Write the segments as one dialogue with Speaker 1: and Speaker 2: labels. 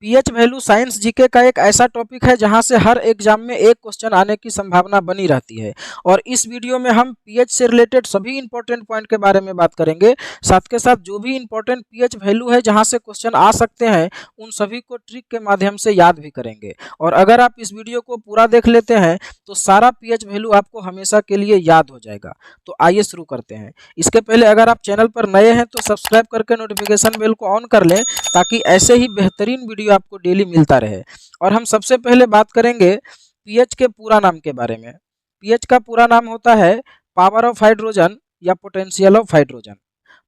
Speaker 1: PH value science GK का एक ऐसा टॉपिक है जहां से हर एग्जाम में एक क्वेश्चन आने की संभावना बनी रहती है और इस वीडियो में हम पीएच से रिलेटेड सभी इंपॉर्टेंट पॉइंट के बारे में बात करेंगे। साथ के साथ जो भी इंपॉर्टेंट पीएच वैल्यू है जहां से क्वेश्चन आ सकते हैं उन सभी को ट्रिक के माध्यम से याद भी करेंगे। और अगर आप इस वीडियो को पूरा देख लेते हैं तो सारा पीएच वैल्यू आपको हमेशा के लिए याद हो जाएगा। तो आइए शुरू करते हैं। इसके पहले अगर आप चैनल पर नए हैं तो सब्सक्राइब करके नोटिफिकेशन बेल को ऑन कर लें ताकि ऐसे ही बेहतरीन वीडियो आपको डेली मिलता रहे। और हम सबसे पहले बात करेंगे पीएच के पूरा नाम के बारे में। पीएच का पूरा नाम होता है पावर ऑफ हाइड्रोजन या potential of hydrogen.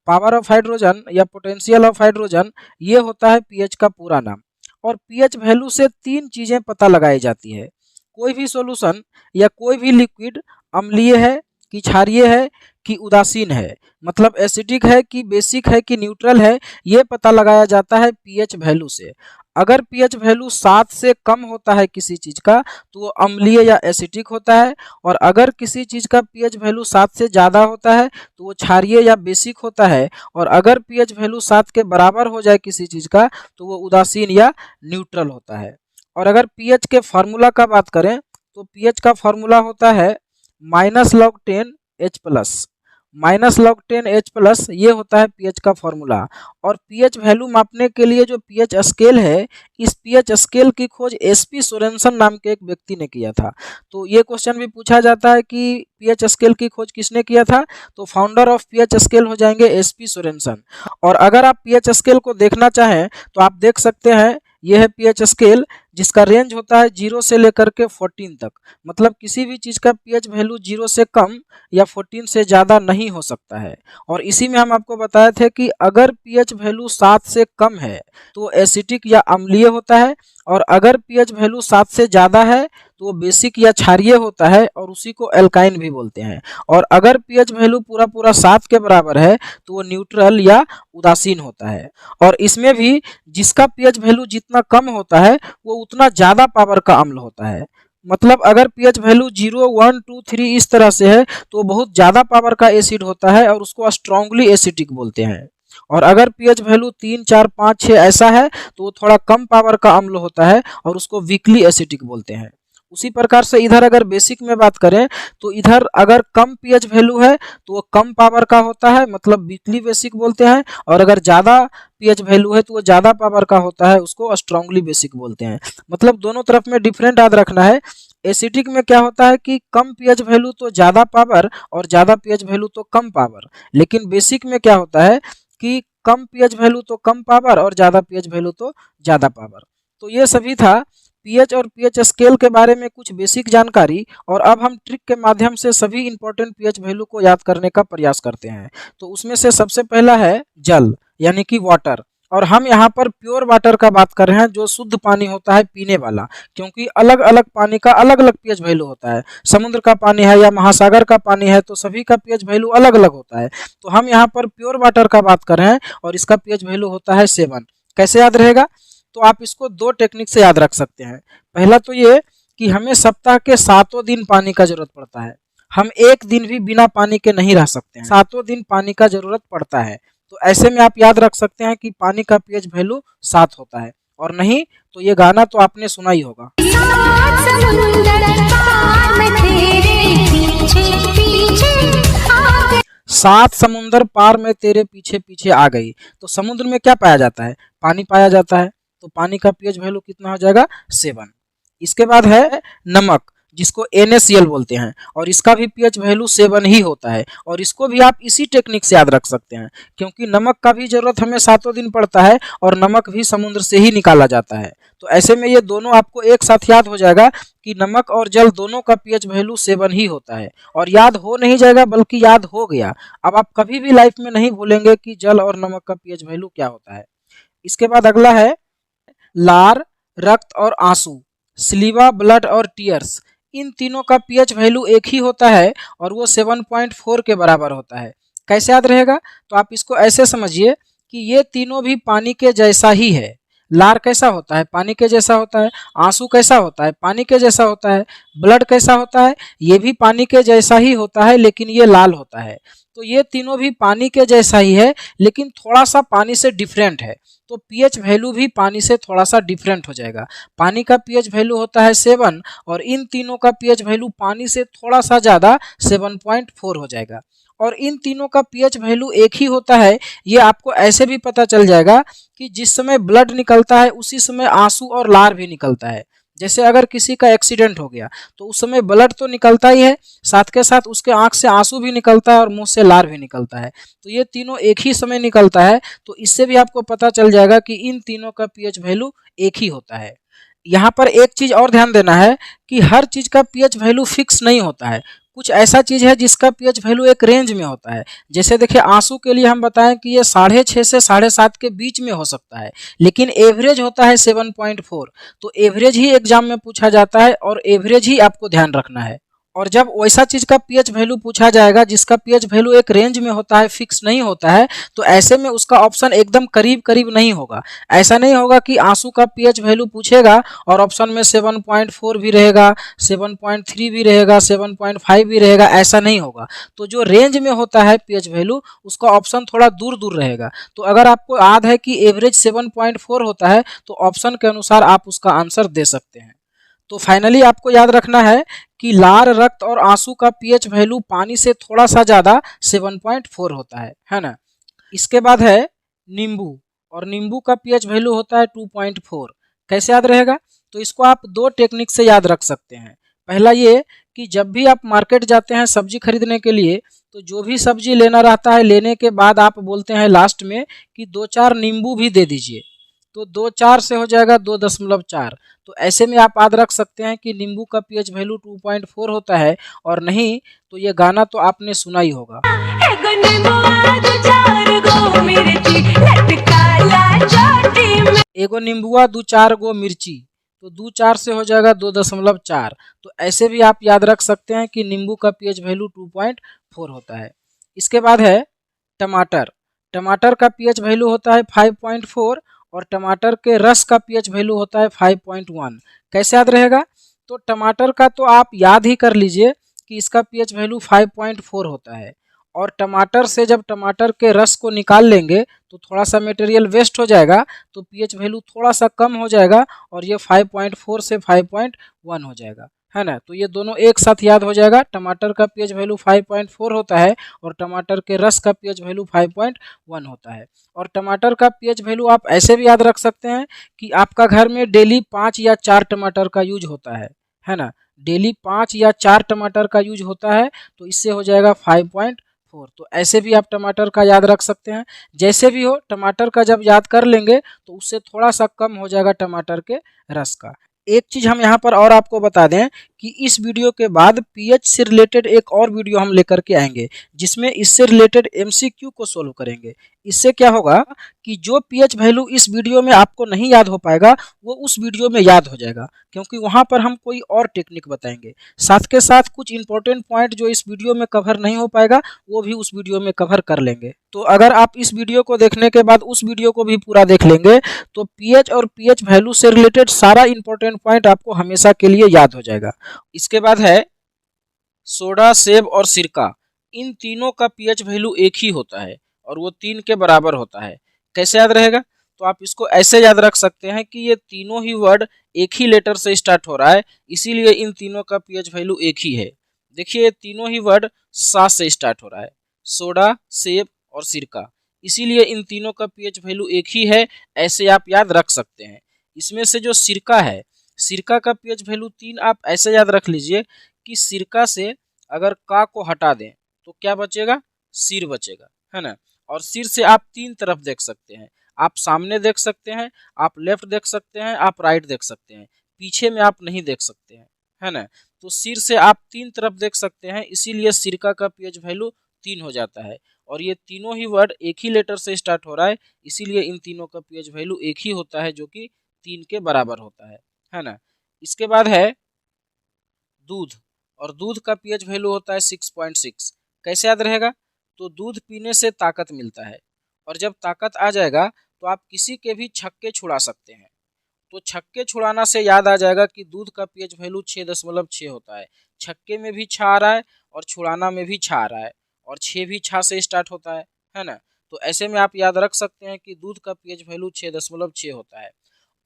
Speaker 1: Power of hydrogen या पोटेंशियल ऑफ हाइड्रोजन ये होता है पीएच का पूरा नाम। और पीएच वैल्यू से तीन चीजें पता लगाई जाती है। कोई भी सॉल्यूशन या कोई भी लिक्विड अम्लीय है कि क्षारीय है कि उदासीन है, मतलब एसिडिक है कि बेसिक है कि न्यूट्रल है, ये पता लगाया जाता है पीएच वैल्यू से। अगर पीएच वैल्यू 7 से कम होता है किसी चीज़ का तो वो अम्लीय या एसिडिक होता है, और अगर किसी चीज़ का पीएच वैल्यू 7 से ज़्यादा होता है तो वो क्षारीय या बेसिक होता है, और अगर पीएच वैल्यू 7 के बराबर हो जाए किसी चीज़ का तो वो उदासीन या न्यूट्रल होता है। और अगर पीएच के फार्मूला का बात करें तो पीएच का फार्मूला होता है -log10H+। -log10H+ ये होता है पीएच का फॉर्मूला। और पीएच वैल्यू मापने के लिए जो पीएच स्केल है, इस पीएच स्केल की खोज एसपी सोरेनसन नाम के एक व्यक्ति ने किया था। तो ये क्वेश्चन भी पूछा जाता है कि पीएच स्केल की खोज किसने किया था, तो फाउंडर ऑफ पीएच स्केल हो जाएंगे एसपी सोरेनसन। और अगर आप पीएच स्केल को देखना चाहें तो आप देख सकते हैं, यह है पीएच स्केल जिसका रेंज होता है 0 से लेकर के 14 तक। मतलब किसी भी चीज़ का पीएच वैल्यू 0 से कम या 14 से ज़्यादा नहीं हो सकता है। और इसी में हम आपको बताए थे कि अगर पीएच वैल्यू 7 से कम है तो एसिडिक या अम्लीय होता है, और अगर पीएच वैल्यू 7 से ज़्यादा है तो वो बेसिक या क्षारीय होता है और उसी को एल्काइन भी बोलते हैं। और अगर पीएच वैल्यू पूरा 7 के बराबर है तो वो न्यूट्रल या उदासीन होता है। और इसमें भी जिसका पीएच वैल्यू जितना कम होता है वो उतना ज़्यादा पावर का अम्ल होता है। मतलब अगर पीएच वैल्यू 0, 1, 2, 3 इस तरह से है तो बहुत ज़्यादा पावर का एसिड होता है और उसको स्ट्रांगली एसिडिक बोलते हैं। और अगर पीएच वैल्यू 3, 4, 5, 6 ऐसा है तो वो थोड़ा कम पावर का अम्ल होता है और उसको वीकली एसिडिक बोलते हैं। उसी प्रकार से इधर अगर बेसिक में बात करें तो इधर अगर कम पीएच वैल्यू है तो वो कम पावर का होता है, मतलब वीकली बेसिक बोलते हैं, और अगर ज़्यादा पीएच वैल्यू है तो वो ज़्यादा पावर का होता है, उसको स्ट्रांगली बेसिक बोलते हैं। मतलब दोनों तरफ में डिफरेंट याद रखना है। एसिडिक में क्या होता है कि कम पीएच वैल्यू तो ज़्यादा पावर और ज़्यादा पीएच वैल्यू तो कम पावर, लेकिन बेसिक में क्या होता है कि कम पीएच वैल्यू तो कम पावर और ज़्यादा पीएच वैल्यू तो ज़्यादा पावर। तो ये सभी था पीएच और पीएच स्केल के बारे में कुछ बेसिक जानकारी। और अब हम ट्रिक के माध्यम से सभी इंपॉर्टेंट पीएच वैल्यू को याद करने का प्रयास करते हैं। तो उसमें से सबसे पहला है जल यानी कि वाटर। और हम यहाँ पर प्योर वाटर का बात कर रहे हैं, जो शुद्ध पानी होता है पीने वाला, क्योंकि अलग अलग पानी का अलग अलग पीएच वैल्यू होता है। समुद्र का पानी है या महासागर का पानी है तो सभी का पीएच वैल्यू अलग अलग होता है। तो हम यहाँ पर प्योर वाटर का बात कर रहे हैं और इसका पीएच वैल्यू होता है 7। कैसे याद रहेगा, तो आप इसको दो टेक्निक से याद रख सकते हैं। पहला तो ये कि हमें सप्ताह के 7 दिन पानी का जरूरत पड़ता है। हम एक दिन भी बिना पानी के नहीं रह सकते हैं, 7 दिन पानी का जरूरत पड़ता है। तो ऐसे में आप याद रख सकते हैं कि पानी का पीएच वैल्यू 7 होता है। और नहीं तो ये गाना तो आपने सुना ही होगा, 7 समुंदर पार में तेरे पीछे पीछे आ गई। तो समुद्र में क्या पाया जाता है, पानी पाया जाता है। तो पानी का पीएच वैल्यू कितना हो जाएगा, 7। इसके बाद है नमक, जिसको NaCl बोलते हैं, और इसका भी पीएच वैल्यू 7 ही होता है। और इसको भी आप इसी टेक्निक से याद रख सकते हैं, क्योंकि नमक का भी जरूरत हमें 7 दिन पड़ता है और नमक भी समुद्र से ही निकाला जाता है। तो ऐसे में ये दोनों आपको एक साथ याद हो जाएगा कि नमक और जल दोनों का पीएच वैल्यू 7 ही होता है। और याद हो नहीं जाएगा बल्कि याद हो गया। अब आप कभी भी लाइफ में नहीं भूलेंगे कि जल और नमक का पीएच वैल्यू क्या होता है। इसके बाद अगला है लार, रक्त और आंसू, स्लीवा, ब्लड और टीयर्स। इन तीनों का पीएच वैल्यू एक ही होता है और वो 7.4 के बराबर होता है। कैसे याद रहेगा, तो आप इसको ऐसे समझिए कि ये तीनों भी पानी के जैसा ही है। लार कैसा होता है, पानी के जैसा होता है। आंसू कैसा होता है, पानी के जैसा होता है। ब्लड कैसा होता है, ये भी पानी के जैसा ही होता है लेकिन ये लाल होता है। तो ये तीनों भी पानी के जैसा ही है, लेकिन थोड़ा सा पानी से डिफरेंट है। तो पीएच वैल्यू भी पानी से थोड़ा सा डिफरेंट हो जाएगा। पानी का पीएच वैल्यू होता है 7 और इन तीनों का पीएच वैल्यू पानी से थोड़ा सा ज़्यादा 7.4 हो जाएगा। और इन तीनों का पीएच वैल्यू एक ही होता है, ये आपको ऐसे भी पता चल जाएगा कि जिस समय ब्लड निकलता है उसी समय आंसू और लार भी निकलता है। जैसे अगर किसी का एक्सीडेंट हो गया तो उस समय ब्लड तो निकलता ही है, साथ के साथ उसके आंख से आंसू भी निकलता है और मुंह से लार भी निकलता है। तो ये तीनों एक ही समय निकलता है, तो इससे भी आपको पता चल जाएगा कि इन तीनों का पीएच वैल्यू एक ही होता है। यहाँ पर एक चीज और ध्यान देना है कि हर चीज का पीएच वैल्यू फिक्स नहीं होता है। कुछ ऐसा चीज है जिसका पीएच वैल्यू एक रेंज में होता है। जैसे देखिए आंसू के लिए हम बताएं कि ये 6.5 से 7.5 के बीच में हो सकता है, लेकिन एवरेज होता है 7.4। तो एवरेज ही एग्जाम में पूछा जाता है और एवरेज ही आपको ध्यान रखना है। और जब वैसा चीज का पीएच वैल्यू पूछा जाएगा जिसका पीएच वैल्यू एक रेंज में होता है, फिक्स नहीं होता है, तो ऐसे में उसका ऑप्शन एकदम करीब करीब नहीं होगा। ऐसा नहीं होगा कि आंसू का पीएच वैल्यू पूछेगा और ऑप्शन में 7.4 भी रहेगा, 7.3 भी रहेगा, 7.5 भी रहेगा, ऐसा नहीं होगा। तो जो रेंज में होता है पीएच वैल्यू उसका ऑप्शन थोड़ा दूर दूर रहेगा। तो अगर आपको याद है कि एवरेज 7.4 होता है तो ऑप्शन के अनुसार आप उसका आंसर दे सकते हैं। तो फाइनली आपको याद रखना है कि लार, रक्त और आंसू का पीएच वैल्यू पानी से थोड़ा सा ज़्यादा 7.4 होता है ना। इसके बाद है नींबू, और नींबू का पीएच वैल्यू होता है 2.4। कैसे याद रहेगा? तो इसको आप दो टेक्निक से याद रख सकते हैं। पहला ये कि जब भी आप मार्केट जाते हैं सब्जी खरीदने के लिए, तो जो भी सब्जी लेना रहता है, लेने के बाद आप बोलते हैं लास्ट में कि 2-4 नींबू भी दे दीजिए। तो 2-4 से हो जाएगा 2.4। तो ऐसे में आप याद रख सकते हैं कि नींबू का पीएच वैल्यू 2.4 होता है। और नहीं तो ये गाना तो आपने सुना ही होगा। एगो नींबुआ 2-4 गो मिर्ची, तो 2-4 से हो जाएगा 2.4। तो ऐसे भी आप याद रख सकते हैं कि नींबू का पीएच वैल्यू 2.4 होता है। इसके बाद है टमाटर। टमाटर का पीएच वैल्यू होता है 5.4 और टमाटर के रस का पीएच वैल्यू होता है 5.1। कैसे याद रहेगा? तो टमाटर का तो आप याद ही कर लीजिए कि इसका पीएच वैल्यू 5.4 होता है। और टमाटर से जब टमाटर के रस को निकाल लेंगे तो थोड़ा सा मटेरियल वेस्ट हो जाएगा, तो पीएच वैल्यू थोड़ा सा कम हो जाएगा और ये 5.4 से 5.1 हो जाएगा, है ना। तो ये दोनों एक साथ याद हो जाएगा। टमाटर का पीएच वैल्यू 5.4 होता है और टमाटर के रस का पीएच वैल्यू 5.1 होता है। और टमाटर का पीएच वैल्यू आप ऐसे भी याद रख सकते हैं कि आपका घर में डेली 5 या 4 टमाटर का यूज होता है ना। डेली 5 या 4 टमाटर का यूज होता है, तो इससे हो जाएगा 5.4। तो ऐसे भी आप टमाटर का याद रख सकते हैं। जैसे भी हो, टमाटर का जब याद कर लेंगे तो उससे थोड़ा सा कम हो जाएगा टमाटर के रस का। एक चीज हम यहाँ पर और आपको बता दें कि इस वीडियो के बाद पीएच से रिलेटेड एक और वीडियो हम लेकर के आएंगे, जिसमें इससे रिलेटेड एमसीक्यू को सोल्व करेंगे। इससे क्या होगा कि जो पीएच वैल्यू इस वीडियो में आपको नहीं याद हो पाएगा वो उस वीडियो में याद हो जाएगा, क्योंकि वहाँ पर हम कोई और टेक्निक बताएंगे। साथ के साथ कुछ इंपॉर्टेंट पॉइंट जो इस वीडियो में कवर नहीं हो पाएगा वो भी उस वीडियो में कवर कर लेंगे। तो अगर आप इस वीडियो को देखने के बाद उस वीडियो को भी पूरा देख लेंगे तो पीएच और पीएच वैल्यू से रिलेटेड सारा इंपॉर्टेंट पॉइंट आपको हमेशा के लिए याद हो जाएगा। इसके बाद है सोडा, सेब और सिरका। इन तीनों का पीएच वैल्यू एक ही होता है और वो 3 के बराबर होता है। कैसे याद रहेगा? तो आप इसको ऐसे याद रख सकते हैं कि ये तीनों ही वर्ड एक ही लेटर से स्टार्ट हो रहा है, इसीलिए इन तीनों का पीएच वैल्यू एक ही है। देखिए ये तीनों ही वर्ड सा से स्टार्ट हो रहा है, सोडा, सेब और सिरका, इसीलिए इन तीनों का पीएच वैल्यू एक ही है। ऐसे आप याद रख सकते हैं। इसमें से जो सिरका है, सिरका का पीएच वैल्यू 3 आप ऐसे याद रख लीजिए कि सिरका से अगर का को हटा दें तो क्या बचेगा? सिर बचेगा, है ना। और सिर से आप 3 तरफ देख सकते हैं। आप सामने देख सकते हैं, आप लेफ्ट देख सकते हैं, आप राइट देख सकते हैं, पीछे में आप नहीं देख सकते हैं, है ना। तो सिर से आप 3 तरफ देख सकते हैं, इसीलिए सिरका का पीएच वैल्यू 3 हो जाता है। और ये तीनों ही वर्ड एक ही लेटर से स्टार्ट हो रहा है, इसीलिए इन तीनों का पीएच वैल्यू एक ही होता है, जो कि 3 के बराबर होता है ना। इसके बाद है दूध, और दूध का पीएच वैल्यू होता है 6.6। कैसे याद रहेगा? तो दूध पीने से ताकत मिलता है, और जब ताकत आ जाएगा तो आप किसी के भी छक्के छुड़ा सकते हैं। तो छक्के छुड़ाना से याद आ जाएगा कि दूध का पीएच वैल्यू 6.6 होता है। छक्के में भी 6 आ रहा है और छुड़ाना में भी 6 आ रहा है, और 6 भी छा से स्टार्ट होता है ना। तो ऐसे में आप याद रख सकते हैं कि दूध का पीएच वैल्यू 6.6 होता है।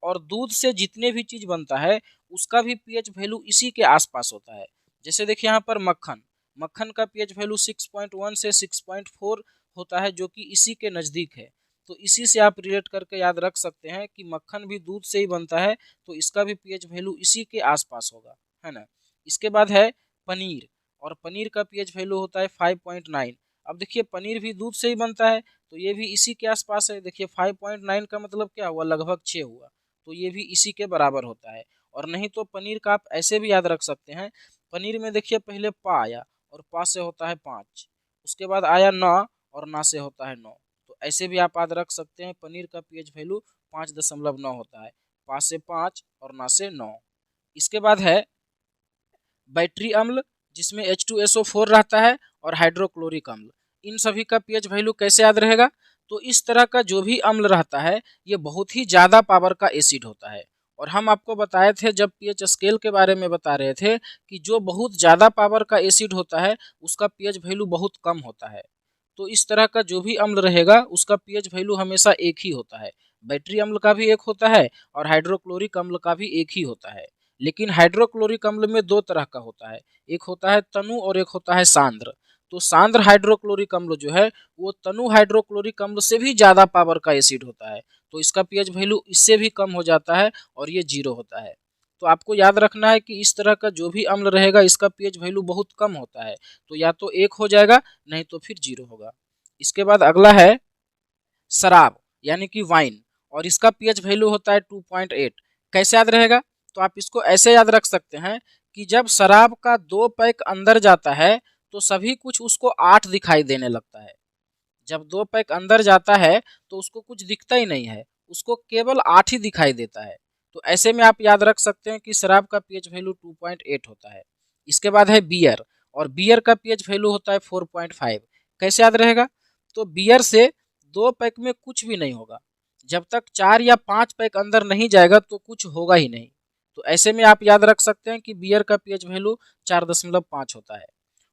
Speaker 1: और दूध से जितने भी चीज बनता है उसका भी पीएच वैल्यू इसी के आसपास होता है। जैसे देखिए यहाँ पर मक्खन, मक्खन का पीएच वैल्यू 6.1 से 6.4 होता है, जो कि इसी के नज़दीक है। तो इसी से आप रिलेट करके याद रख सकते हैं कि मक्खन भी दूध से ही बनता है, तो इसका भी पीएच वैल्यू इसी के आसपास होगा, है ना। इसके बाद है पनीर, और पनीर का पीएच वैल्यू होता है 5.9। अब देखिए पनीर भी दूध से ही बनता है, तो ये भी इसी के आसपास है। देखिए 5.9 का मतलब क्या हुआ, लगभग 6 हुआ, तो ये भी इसी के बराबर होता है। और नहीं तो पनीर का आप ऐसे भी याद रख सकते हैं, पनीर में देखिए पहले पा आया और पा से होता है 5, उसके बाद आया ना और ना से होता है 9। तो ऐसे भी आप याद रख सकते हैं पनीर का पीएच वैल्यू 5.9 होता है, पा से 5 और ना से 9। इसके बाद है बैटरी अम्ल, जिसमें H2SO4 रहता है, और हाइड्रोक्लोरिक अम्ल। इन सभी का पीएच वैल्यू कैसे याद रहेगा, तो इस तरह का जो भी अम्ल रहता है ये बहुत ही ज़्यादा पावर का एसिड होता है। और हम आपको बताए थे जब पीएच स्केल के बारे में बता रहे थे कि जो बहुत ज़्यादा पावर का एसिड होता है उसका पीएच वैल्यू बहुत कम होता है। तो इस तरह का जो भी अम्ल रहेगा उसका पीएच वैल्यू हमेशा एक ही होता है। बैटरी अम्ल का भी एक होता है और हाइड्रोक्लोरिक अम्ल का भी एक ही होता है। लेकिन हाइड्रोक्लोरिक अम्ल में दो तरह का होता है, एक होता है तनु और एक होता है सांद्र। तो सांद्र हाइड्रोक्लोरिक अम्ल जो है वो तनु हाइड्रोक्लोरिक अम्ल से भी ज़्यादा पावर का एसिड होता है, तो इसका पीएच वैल्यू इससे भी कम हो जाता है और ये 0 होता है। तो आपको याद रखना है कि इस तरह का जो भी अम्ल रहेगा इसका पीएच वैल्यू बहुत कम होता है, तो या तो 1 हो जाएगा नहीं तो फिर 0 होगा। इसके बाद अगला है शराब यानी कि वाइन, और इसका पीएच वैल्यू होता है 2.8। कैसे याद रहेगा, तो आप इसको ऐसे याद रख सकते हैं कि जब शराब का 2 पैक अंदर जाता है तो सभी कुछ उसको 8 दिखाई देने लगता है। जब 2 पैक अंदर जाता है तो उसको कुछ दिखता ही नहीं है, उसको केवल 8 ही दिखाई देता है। तो ऐसे में आप याद रख सकते हैं कि शराब का पीएच वैल्यू 2.8 होता है। इसके बाद है बियर, और बियर का पीएच वैल्यू होता है 4.5। कैसे याद रहेगा, तो बियर से 2 पैक में कुछ भी नहीं होगा, जब तक 4 या 5 पैक अंदर नहीं जाएगा तो कुछ होगा ही नहीं। तो ऐसे में आप याद रख सकते हैं कि बियर का पीएच वैल्यू 4.5 होता है।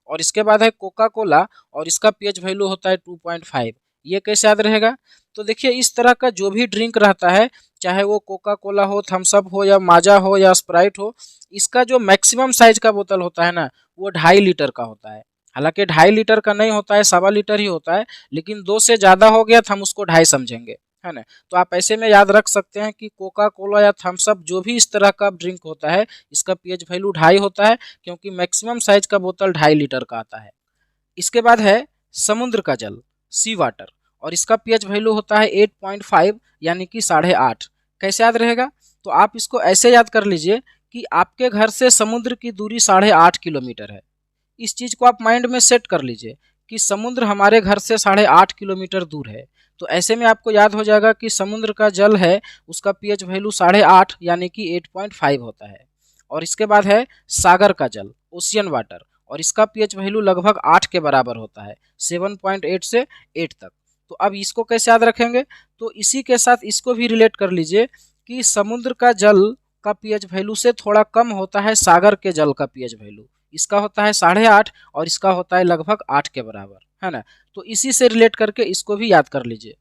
Speaker 1: और इसके बाद है कोका कोला, और इसका पीएच वैल्यू होता है 2.5। ये कैसे याद रहेगा, तो देखिए इस तरह का जो भी ड्रिंक रहता है, चाहे वो कोका कोला हो, थम्स अप हो, या माजा हो, या स्प्राइट हो, इसका जो मैक्सिमम साइज का बोतल होता है ना वो 2.5 लीटर का होता है। हालांकि 2.5 लीटर का नहीं होता है, 1.25 लीटर ही होता है, लेकिन 2 से ज़्यादा हो गया तो हम उसको 2.5 समझेंगे, है ना। तो आप ऐसे में याद रख सकते हैं कि कोका कोला या थम्स अप जो भी इस तरह का ड्रिंक होता है इसका पीएच वैल्यू 2.5 होता है, क्योंकि मैक्सिमम साइज का बोतल 2.5 लीटर का आता है। इसके बाद है समुद्र का जल, सी वाटर, और इसका पीएच वैल्यू होता है 8.5 यानी कि 8.5। कैसे याद रहेगा, तो आप इसको ऐसे याद कर लीजिए कि आपके घर से समुद्र की दूरी 8.5 किलोमीटर है। इस चीज़ को आप माइंड में सेट कर लीजिए कि समुद्र हमारे घर से 8.5 किलोमीटर दूर है। तो ऐसे में आपको याद हो जाएगा कि समुद्र का जल है उसका पीएच वैल्यू 8.5 यानी कि 8.5 होता है। और इसके बाद है सागर का जल, ओशियन वाटर, और इसका पीएच वैल्यू लगभग 8 के बराबर होता है, 7.8 से 8 तक। तो अब इसको कैसे याद रखेंगे, तो इसी के साथ इसको भी रिलेट कर लीजिए कि समुद्र का जल का पीएच वैल्यू से थोड़ा कम होता है सागर के जल का पीएच वैल्यू। इसका होता है 8.5 और इसका होता है लगभग 8 के बराबर, है ना। तो इसी से रिलेट करके इसको भी याद कर लीजिए।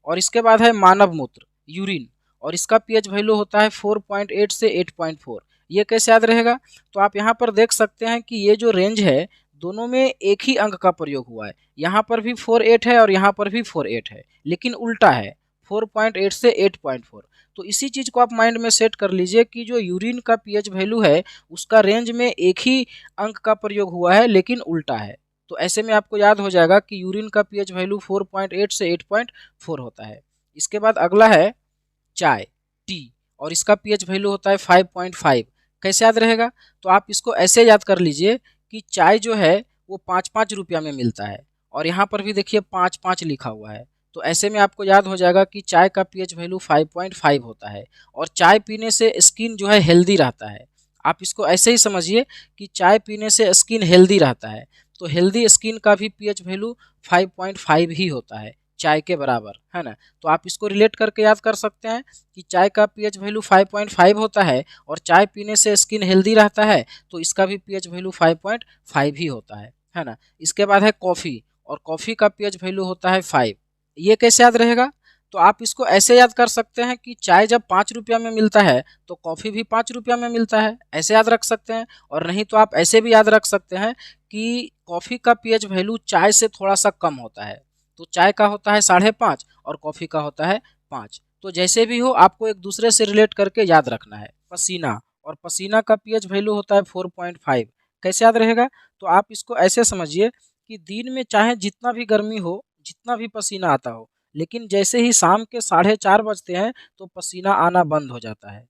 Speaker 1: और इसके बाद है मानव मूत्र, यूरिन, और इसका पीएच वैल्यू होता है 4.8 से 8.4। ये कैसे याद रहेगा, तो आप यहाँ पर देख सकते हैं कि ये जो रेंज है दोनों में एक ही अंक का प्रयोग हुआ है। यहाँ पर भी 4.8 है और यहाँ पर भी 4.8 है, लेकिन उल्टा है, 4.8 से 8.4। तो इसी चीज़ को आप माइंड में सेट कर लीजिए कि जो यूरिन का पीएच वैल्यू है उसका रेंज में एक ही अंक का प्रयोग हुआ है लेकिन उल्टा है। तो ऐसे में आपको याद हो जाएगा कि यूरिन का पीएच वैल्यू 4.8 से 8.4 होता है। इसके बाद अगला है चाय, टी, और इसका पीएच वैल्यू होता है 5.5। कैसे याद रहेगा, तो आप इसको ऐसे याद कर लीजिए कि चाय जो है वो 5-5 रुपया में मिलता है, और यहाँ पर भी देखिए 5-5 लिखा हुआ है। तो ऐसे में आपको याद हो जाएगा कि चाय का पीएच वैल्यू 5.5 होता है, और चाय पीने से स्किन जो है हेल्दी रहता है। आप इसको ऐसे ही समझिए कि चाय पीने से स्किन हेल्दी रहता है, तो हेल्दी स्किन का भी पीएच वैल्यू 5.5 ही होता है, चाय के बराबर, है ना। तो आप इसको रिलेट करके याद कर सकते हैं कि चाय का पीएच वैल्यू 5.5 होता है और चाय पीने से स्किन हेल्दी रहता है, तो इसका भी पीएच वैल्यू 5.5 ही होता है ना। इसके बाद है कॉफ़ी, और कॉफ़ी का पीएच वैल्यू होता है 5। ये कैसे याद रहेगा? तो आप इसको ऐसे याद कर सकते हैं कि चाय जब 5 रुपया में मिलता है तो कॉफ़ी भी 5 रुपया में मिलता है, ऐसे याद रख सकते हैं। और नहीं तो आप ऐसे भी याद रख सकते हैं कि कॉफ़ी का पीएच वैल्यू चाय से थोड़ा सा कम होता है, तो चाय का होता है 5.5 और कॉफ़ी का होता है 5। तो जैसे भी हो आपको एक दूसरे से रिलेट करके याद रखना है। पसीना, और पसीना का पीएच वैल्यू होता है 4.5। कैसे याद रहेगा? तो आप इसको ऐसे समझिए कि दिन में चाहे जितना भी गर्मी हो, जितना भी पसीना आता हो, लेकिन जैसे ही शाम के 4:30 बजते हैं तो पसीना आना बंद हो जाता है।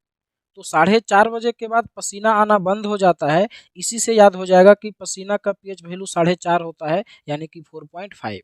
Speaker 1: तो 4:30 बजे के बाद पसीना आना बंद हो जाता है। इसी से याद हो जाएगा कि पसीना का पीएच वैल्यू 4.5 होता है, यानी कि 4.5।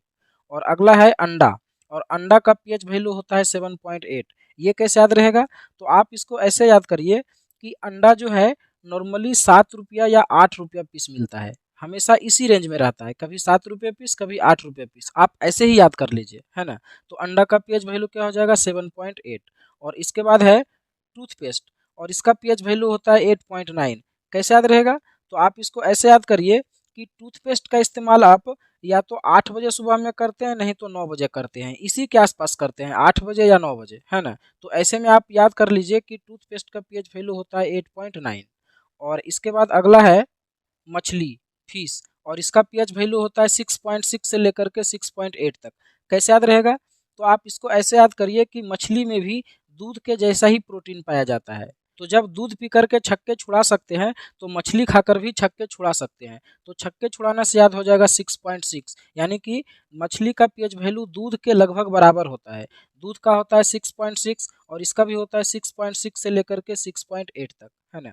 Speaker 1: और अगला है अंडा, और अंडा का पीएच वैल्यू होता है 7.8। ये कैसे याद रहेगा? तो आप इसको ऐसे याद करिए कि अंडा जो है नॉर्मली 7 रुपया या 8 रुपया पीस मिलता है, हमेशा इसी रेंज में रहता है, कभी 7 रुपये पीस, कभी 8 रुपये पीस, आप ऐसे ही याद कर लीजिए, है ना। तो अंडा का पीएच वैल्यू क्या हो जाएगा? 7.8। और इसके बाद है टूथपेस्ट, और इसका पीएच वैल्यू होता है 8.9। कैसे याद रहेगा? तो आप इसको ऐसे याद करिए कि टूथपेस्ट का इस्तेमाल आप या तो 8 बजे सुबह में करते हैं, नहीं तो 9 बजे करते हैं, इसी के आसपास करते हैं, 8 बजे या 9 बजे, है ना। तो ऐसे में आप याद कर लीजिए कि टूथपेस्ट का पीएच वैल्यू होता है 8.9। और इसके बाद अगला है मछली, फिश, और इसका पीएच वैल्यू होता है 6.6 से लेकर के 6.8 तक। कैसे याद रहेगा? तो आप इसको ऐसे याद करिए कि मछली में भी दूध के जैसा ही प्रोटीन पाया जाता है। तो जब दूध पी करके छक्के छुड़ा सकते हैं तो मछली खाकर भी छक्के छुड़ा सकते हैं। तो छक्के छुड़ाने से याद हो जाएगा 6.6, यानी कि मछली का पीएच वैल्यू दूध के लगभग बराबर होता है। दूध का होता है 6.6 और इसका भी होता है 6.6 से लेकर के 6.8 तक, है ना।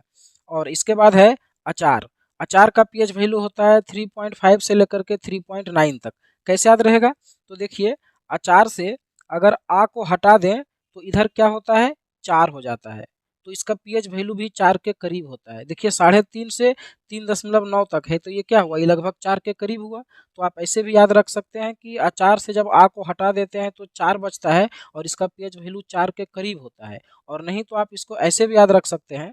Speaker 1: और इसके बाद है अचार। अचार का पीएच वैल्यू होता है 3.5 से लेकर के 3.9 तक। कैसे याद रहेगा? तो देखिए, अचार से अगर आ को हटा दें तो इधर क्या होता है? 4 हो जाता है। तो इसका पीएच वैल्यू भी 4 के करीब होता है। देखिए 3.5 से 3.9 तक है, तो ये क्या हुआ? ये लगभग 4 के करीब हुआ। तो आप ऐसे भी याद रख सकते हैं कि अचार से जब आ को हटा देते हैं तो 4 बचता है और इसका पीएच वैल्यू 4 के करीब होता है। और नहीं तो आप इसको ऐसे भी याद रख सकते हैं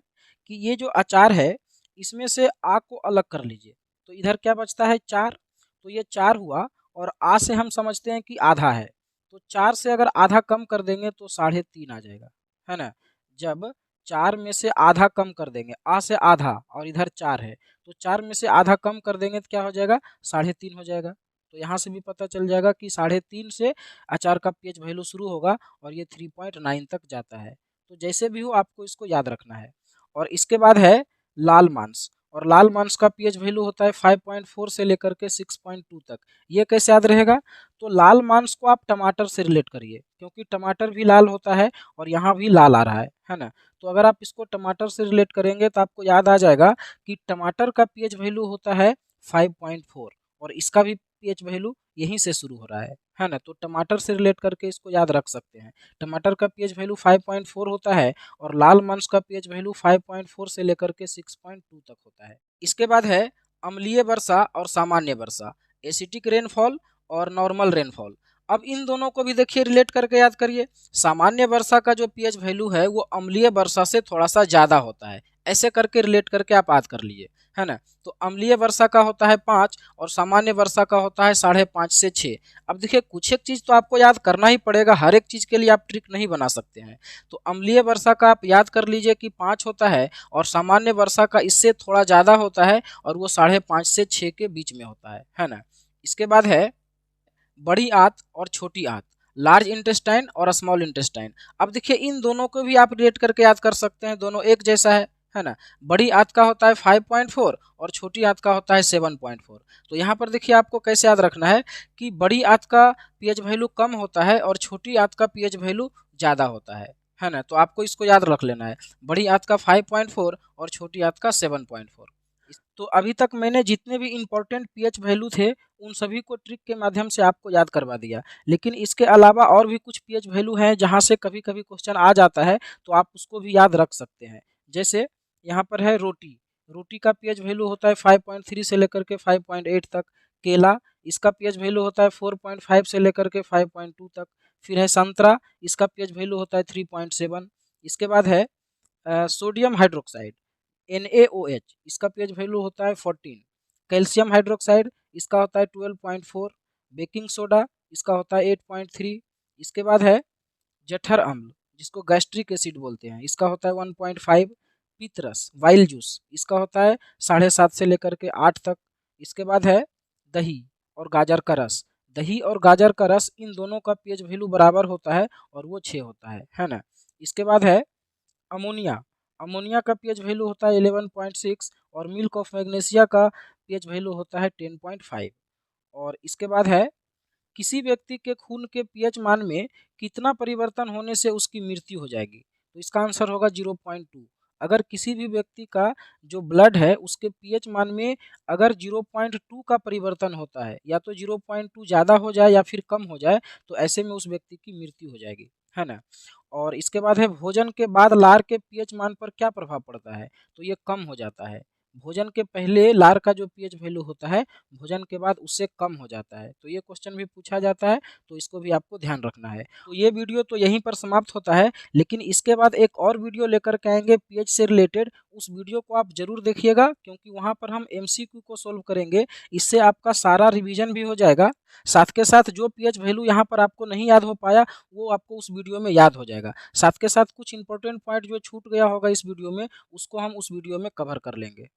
Speaker 1: कि ये जो अचार है इसमें से आ को अलग कर लीजिए, तो इधर क्या बचता है? 4। तो ये 4 हुआ, और आ से हम समझते हैं कि आधा है, तो 4 से अगर आधा कम कर देंगे तो 3.5 आ जाएगा, है ना। जब 4 में से आधा कम कर देंगे, आ से आधा, और इधर 4 है, तो 4 में से आधा कम कर देंगे तो क्या हो जाएगा? 3.5 हो जाएगा। तो यहाँ से भी पता चल जाएगा कि 3.5 से अचार का पीएच वैल्यू शुरू होगा और ये 3.9 तक जाता है। तो जैसे भी हो आपको इसको याद रखना है। और इसके बाद है लाल मांस, और लाल मांस का पीएच वैल्यू होता है 5.4 से लेकर के 6.2 तक। ये कैसे याद रहेगा? तो लाल मांस को आप टमाटर से रिलेट करिए, क्योंकि टमाटर भी लाल होता है और यहाँ भी लाल आ रहा है ना। तो अगर आप इसको टमाटर से रिलेट करेंगे तो आपको याद आ जाएगा कि टमाटर का पीएच वैल्यू होता है 5.4, और इसका भी पीएच वैल्यू यहीं से शुरू हो रहा है ना। तो टमाटर से रिलेट करके इसको याद रख सकते हैं। टमाटर का पीएच वैल्यू 5.4 होता है और लाल मांस का पीएच वैल्यू 5.4 से लेकर के 6.2 तक होता है। इसके बाद है अम्लीय वर्षा और सामान्य वर्षा, एसिटिक रेनफॉल और नॉर्मल रेनफॉल। अब इन दोनों को भी देखिए रिलेट करके याद करिए। सामान्य वर्षा का जो पीएच वैल्यू है वो अम्लीय वर्षा से थोड़ा सा ज़्यादा होता है, ऐसे करके रिलेट करके आप याद कर लीजिए, है ना। तो अम्लीय वर्षा का होता है 5 और सामान्य वर्षा का होता है 5.5 से 6। अब देखिए कुछ एक चीज़ तो आपको याद करना ही पड़ेगा, हर एक चीज़ के लिए आप ट्रिक नहीं बना सकते हैं। तो अम्लीय वर्षा का आप याद कर लीजिए कि 5 होता है, और सामान्य वर्षा का इससे थोड़ा ज़्यादा होता है और वो 5.5 से 6 के बीच में होता है ना। इसके बाद है बड़ी आंत और छोटी आंत, लार्ज इंटेस्टाइन और स्मॉल इंटेस्टाइन। अब देखिए इन दोनों को भी आप रिलेट करके याद कर सकते हैं, दोनों एक जैसा है ना। बड़ी आंत का होता है 5.4 और छोटी आंत का होता है 7.4। तो यहाँ पर देखिए आपको कैसे याद रखना है कि बड़ी आंत का पीएच वैल्यू कम होता है और छोटी आंत का पीएच वैल्यू ज़्यादा होता है ना। तो आपको इसको याद रख लेना है, बड़ी आंत का 5.4 और छोटी आंत का 7.4। तो अभी तक मैंने जितने भी इम्पोर्टेंट पीएच वैल्यू थे उन सभी को ट्रिक के माध्यम से आपको याद करवा दिया। लेकिन इसके अलावा और भी कुछ पीएच वैल्यू हैं जहां से कभी कभी क्वेश्चन आ जाता है, तो आप उसको भी याद रख सकते हैं। जैसे यहाँ पर है रोटी, रोटी का पीएच वैल्यू होता है 5.3 से लेकर के 5.8 तक। केला, इसका पीएच वैल्यू होता है 4.5 से लेकर के 5.2 तक। फिर है संतरा, इसका पीएच वैल्यू होता है 3.7। इसके बाद है सोडियम हाइड्रोक्साइड, NaOH, इसका पीएच वैल्यू होता है 14। कैल्शियम हाइड्रोक्साइड, इसका होता है 12.4। बेकिंग सोडा, इसका होता है 8.3। इसके बाद है जठर अम्ल, जिसको गैस्ट्रिक एसिड बोलते हैं, इसका होता है 1.5। पीतरस वाइल जूस, इसका होता है 7.5 से लेकर के 8 तक। इसके बाद है दही और गाजर का रस। दही और गाजर का रस, इन दोनों का पीएच वैल्यू बराबर होता है और वो 6 होता है ना। इसके बाद है अमोनिया। अमोनिया का पीएच वैल्यू होता है 11.6 और मिल्क ऑफ मैग्नीशिया का पीएच वैल्यू होता है 10.5। और इसके बाद है किसी व्यक्ति के खून के पीएच मान में कितना परिवर्तन होने से उसकी मृत्यु हो जाएगी, तो इसका आंसर होगा 0.2। अगर किसी भी व्यक्ति का जो ब्लड है उसके पीएच मान में अगर 0.2 का परिवर्तन होता है, या तो 0.2 ज़्यादा हो जाए या फिर कम हो जाए, तो ऐसे में उस व्यक्ति की मृत्यु हो जाएगी, है ना। और इसके बाद है भोजन के बाद लार के पीएच मान पर क्या प्रभाव पड़ता है, तो ये कम हो जाता है। भोजन के पहले लार का जो पीएच वैल्यू होता है, भोजन के बाद उससे कम हो जाता है। तो ये क्वेश्चन भी पूछा जाता है, तो इसको भी आपको ध्यान रखना है। तो ये वीडियो तो यहीं पर समाप्त होता है, लेकिन इसके बाद एक और वीडियो लेकर के आएंगे पीएच से रिलेटेड। उस वीडियो को आप जरूर देखिएगा, क्योंकि वहाँ पर हम एमसीक्यू को सोल्व करेंगे। इससे आपका सारा रिवीजन भी हो जाएगा, साथ के साथ जो पीएच वैल्यू यहाँ पर आपको नहीं याद हो पाया वो आपको उस वीडियो में याद हो जाएगा। साथ के साथ कुछ इंपॉर्टेंट पॉइंट जो छूट गया होगा इस वीडियो में, उसको हम उस वीडियो में कवर कर लेंगे।